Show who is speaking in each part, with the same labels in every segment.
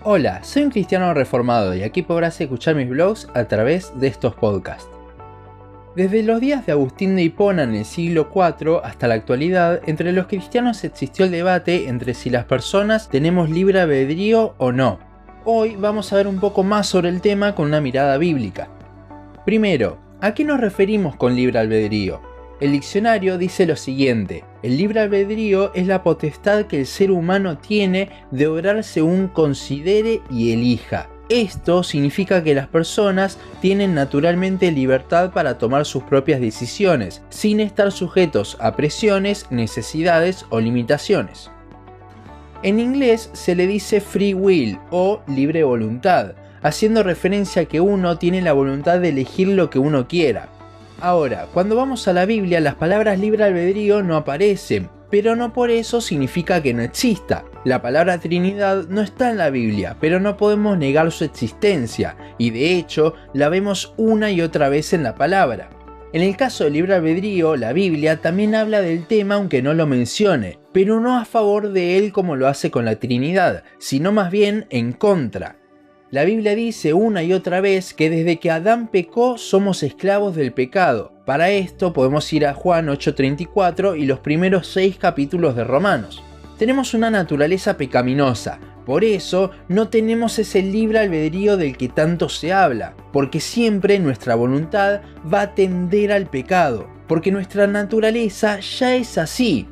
Speaker 1: Hola, soy un cristiano reformado y aquí podrás escuchar mis blogs a través de estos podcasts. Desde los días de Agustín de Hipona en el siglo IV hasta la actualidad, entre los cristianos existió el debate entre si las personas tenemos libre albedrío o no. Hoy vamos a ver un poco más sobre el tema con una mirada bíblica. Primero, ¿a qué nos referimos con libre albedrío? El diccionario dice lo siguiente: el libre albedrío es la potestad que el ser humano tiene de obrar según considere y elija. Esto significa que las personas tienen naturalmente libertad para tomar sus propias decisiones, sin estar sujetos a presiones, necesidades o limitaciones. En inglés se le dice free will o libre voluntad, haciendo referencia a que uno tiene la voluntad de elegir lo que uno quiera. Ahora, cuando vamos a la Biblia, las palabras libre albedrío no aparecen, pero no por eso significa que no exista. La palabra Trinidad no está en la Biblia, pero no podemos negar su existencia, y de hecho, la vemos una y otra vez en la palabra. En el caso del libre albedrío, la Biblia también habla del tema aunque no lo mencione, pero no a favor de él como lo hace con la Trinidad, sino más bien en contra. La Biblia dice una y otra vez que desde que Adán pecó somos esclavos del pecado. Para esto podemos ir a Juan 8:34 y los primeros 6 capítulos de Romanos. Tenemos una naturaleza pecaminosa, por eso no tenemos ese libre albedrío del que tanto se habla, porque siempre nuestra voluntad va a tender al pecado, porque nuestra naturaleza ya es así.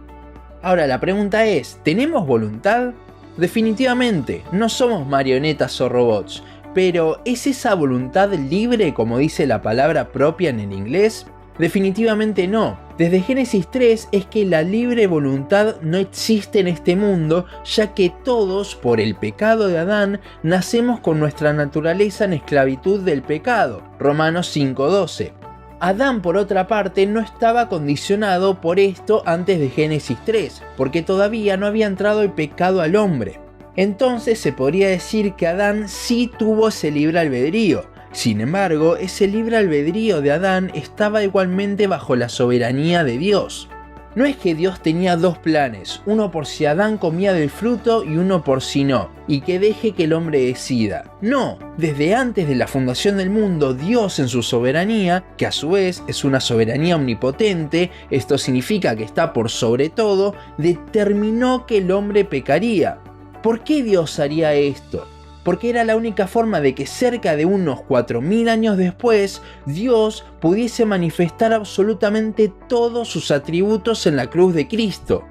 Speaker 1: Ahora la pregunta es, ¿tenemos voluntad? Definitivamente, no somos marionetas o robots, pero ¿es esa voluntad libre como dice la palabra propia en el inglés? Definitivamente no. Desde Génesis 3 es que la libre voluntad no existe en este mundo, ya que todos, por el pecado de Adán, nacemos con nuestra naturaleza en esclavitud del pecado. Romanos 5:12. Adán, por otra parte, no estaba condicionado por esto antes de Génesis 3, porque todavía no había entrado el pecado al hombre. Entonces se podría decir que Adán sí tuvo ese libre albedrío. Sin embargo, ese libre albedrío de Adán estaba igualmente bajo la soberanía de Dios. No es que Dios tenía dos planes, uno por si Adán comía del fruto y uno por si no, y que deje que el hombre decida. No, desde antes de la fundación del mundo, Dios en su soberanía, que a su vez es una soberanía omnipotente, esto significa que está por sobre todo, determinó que el hombre pecaría. ¿Por qué Dios haría esto? Porque era la única forma de que cerca de unos 4000 años después, Dios pudiese manifestar absolutamente todos sus atributos en la cruz de Cristo.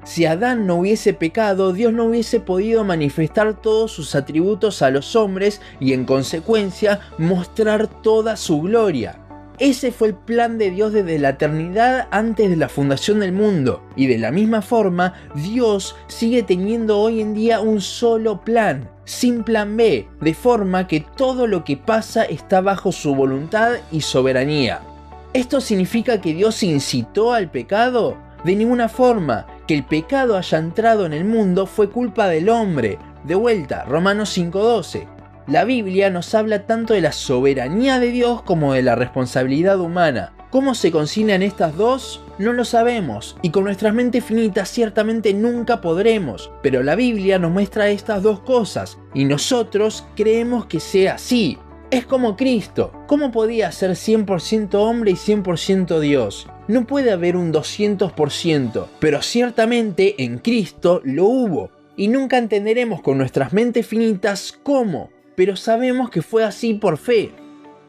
Speaker 1: Si Adán no hubiese pecado, Dios no hubiese podido manifestar todos sus atributos a los hombres y en consecuencia mostrar toda su gloria. Ese fue el plan de Dios desde la eternidad antes de la fundación del mundo. Y de la misma forma, Dios sigue teniendo hoy en día un solo plan, sin plan B, de forma que todo lo que pasa está bajo su voluntad y soberanía. ¿Esto significa que Dios incitó al pecado? De ninguna forma. Que el pecado haya entrado en el mundo fue culpa del hombre. De vuelta, Romanos 5:12. La Biblia nos habla tanto de la soberanía de Dios como de la responsabilidad humana. ¿Cómo se concilian estas dos? No lo sabemos, y con nuestras mentes finitas ciertamente nunca podremos, pero la Biblia nos muestra estas dos cosas, y nosotros creemos que sea así. Es como Cristo. ¿Cómo podía ser 100% hombre y 100% Dios? No puede haber un 200%, pero ciertamente en Cristo lo hubo, y nunca entenderemos con nuestras mentes finitas cómo, pero sabemos que fue así por fe.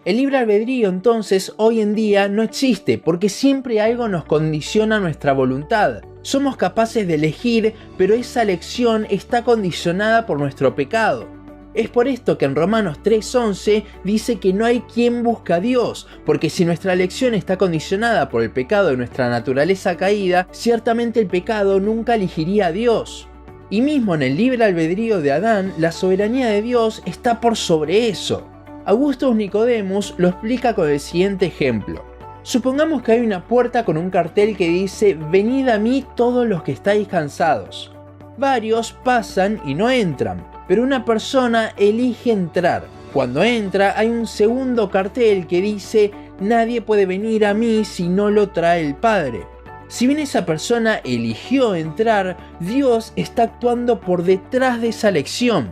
Speaker 1: El libre albedrío entonces hoy en día no existe porque siempre algo nos condiciona nuestra voluntad. Somos capaces de elegir, pero esa elección está condicionada por nuestro pecado. Es por esto que en Romanos 3:11 dice que no hay quien busca a Dios, porque si nuestra elección está condicionada por el pecado de nuestra naturaleza caída, ciertamente el pecado nunca elegiría a Dios. Y mismo en el libre albedrío de Adán, la soberanía de Dios está por sobre eso. Augustus Nicodemus lo explica con el siguiente ejemplo. Supongamos que hay una puerta con un cartel que dice: «Venid a mí todos los que estáis cansados». Varios pasan y no entran, pero una persona elige entrar. Cuando entra hay un segundo cartel que dice: «Nadie puede venir a mí si no lo trae el Padre». Si bien esa persona eligió entrar, Dios está actuando por detrás de esa elección.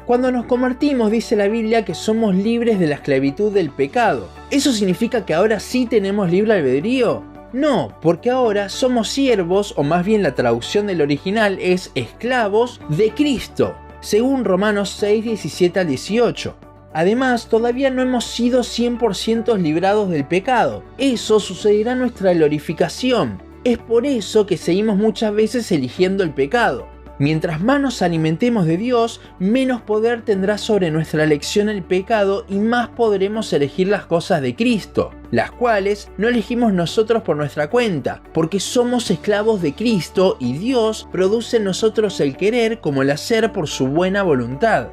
Speaker 1: Cuando nos convertimos, dice la Biblia que somos libres de la esclavitud del pecado. ¿Eso significa que ahora sí tenemos libre albedrío? No, porque ahora somos siervos, o más bien la traducción del original es esclavos de Cristo, según Romanos 6, 17 al 18. Además, todavía no hemos sido 100% librados del pecado. Eso sucederá en nuestra glorificación. Es por eso que seguimos muchas veces eligiendo el pecado. Mientras más nos alimentemos de Dios, menos poder tendrá sobre nuestra elección el pecado y más podremos elegir las cosas de Cristo, las cuales no elegimos nosotros por nuestra cuenta, porque somos esclavos de Cristo y Dios produce en nosotros el querer como el hacer por su buena voluntad.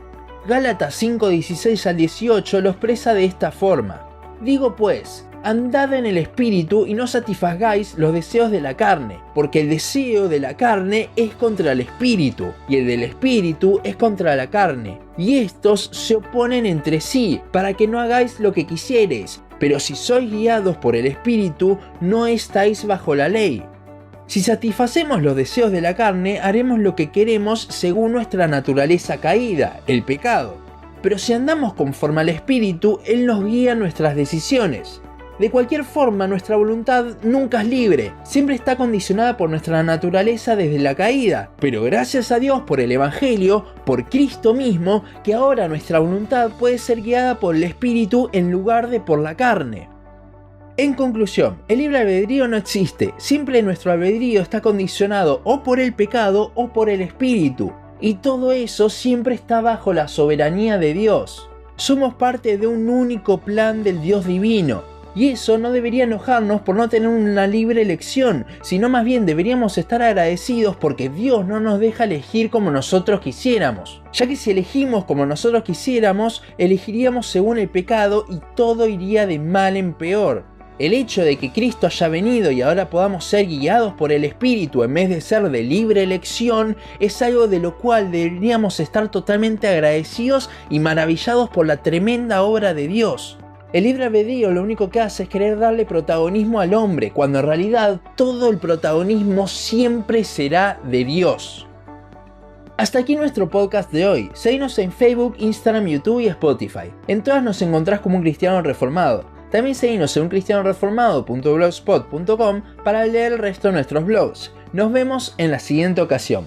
Speaker 1: Gálatas 5, 16 al 18 lo expresa de esta forma: digo pues, andad en el espíritu y no satisfagáis los deseos de la carne, porque el deseo de la carne es contra el espíritu, y el del espíritu es contra la carne, y estos se oponen entre sí, para que no hagáis lo que quisiereis, pero si sois guiados por el espíritu, no estáis bajo la ley. Si satisfacemos los deseos de la carne, haremos lo que queremos según nuestra naturaleza caída, el pecado. Pero si andamos conforme al espíritu, Él nos guía nuestras decisiones. De cualquier forma, nuestra voluntad nunca es libre, siempre está condicionada por nuestra naturaleza desde la caída, pero gracias a Dios por el Evangelio, por Cristo mismo, que ahora nuestra voluntad puede ser guiada por el Espíritu en lugar de por la carne. En conclusión, el libre albedrío no existe, siempre nuestro albedrío está condicionado o por el pecado o por el Espíritu, y todo eso siempre está bajo la soberanía de Dios. Somos parte de un único plan del Dios divino. Y eso no debería enojarnos por no tener una libre elección, sino más bien deberíamos estar agradecidos porque Dios no nos deja elegir como nosotros quisiéramos. Ya que si elegimos como nosotros quisiéramos, elegiríamos según el pecado y todo iría de mal en peor. El hecho de que Cristo haya venido y ahora podamos ser guiados por el Espíritu en vez de ser de libre elección es algo de lo cual deberíamos estar totalmente agradecidos y maravillados por la tremenda obra de Dios. El libre albedrío lo único que hace es querer darle protagonismo al hombre, cuando en realidad todo el protagonismo siempre será de Dios. Hasta aquí nuestro podcast de hoy. Seguinos en Facebook, Instagram, YouTube y Spotify. En todas nos encontrás como un cristiano reformado. También seguinos en uncristianoreformado.blogspot.com para leer el resto de nuestros blogs. Nos vemos en la siguiente ocasión.